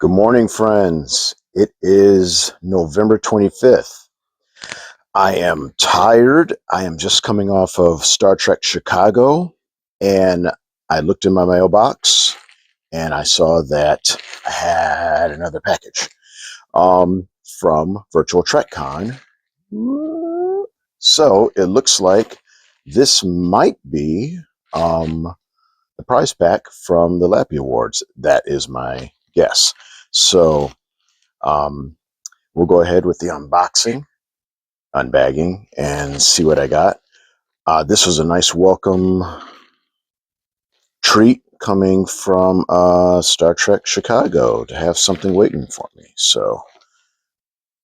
Good morning, friends. It is November 25th. I am tired. I am just coming off of Star Trek Chicago, and I looked in my mailbox and I saw that I had another package from Virtual TrekCon. So it looks like this might be the prize pack from the LLAPy Awards. That is my guess. So we'll go ahead with the unbagging, and see what I got. This was a nice welcome treat coming from Star Trek Chicago to have something waiting for me. So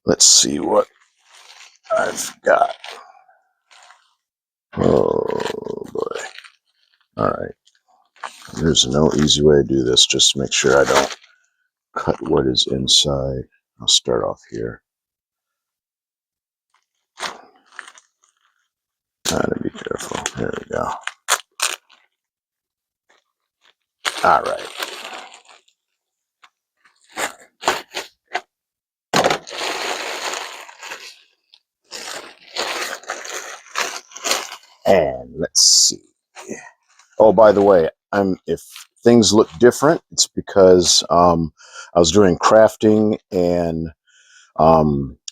let's see what I've got. Oh boy. All right. There's no easy way to do this. Just to make sure I don't cut what is inside. I'll start off here. Gotta be careful. There we go. All right. And let's see. Oh, by the way, if things look different, it's because I was doing crafting and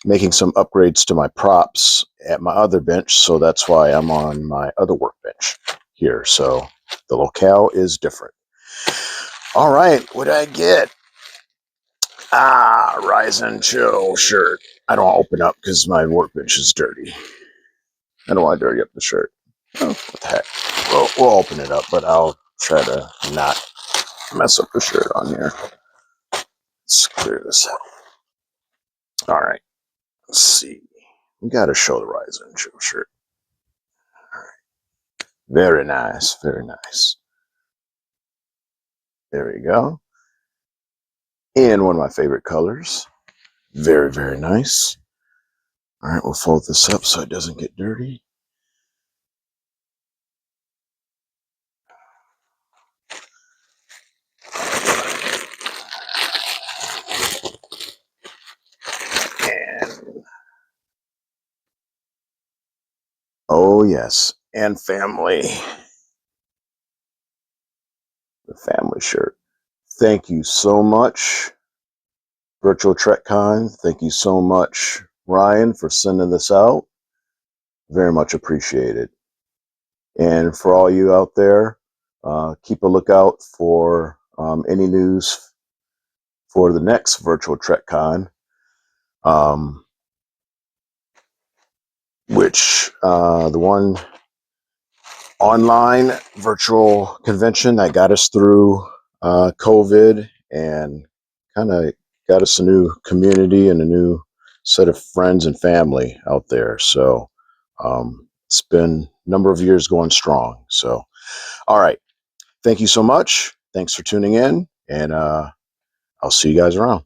making some upgrades to my props at my other bench, so that's why I'm on my other workbench here. So the locale is different. All right, what did I get? Rise and Chill shirt. I don't want to open up because my workbench is dirty. I don't want to dirty up the shirt. Oh, what the heck? We'll open it up, but I'll try to not mess up the shirt on here. Let's clear this out. All right. Let's see. We got to show the Rise and Chill shirt. All right. Very nice. Very nice. There we go. In one of my favorite colors. Very, very nice. All right. We'll fold this up so it doesn't get dirty. And oh, yes. And family. The family shirt. Thank you so much, Virtual TrekCon. Thank you so much, Ryan, for sending this out. Very much appreciated. And for all you out there, keep a lookout for any news for the next Virtual TrekCon, which the one online virtual convention that got us through COVID and kind of got us a new community and a new set of friends and family out there. So it's been a number of years going strong. So, all right. Thank you so much. Thanks for tuning in, and I'll see you guys around.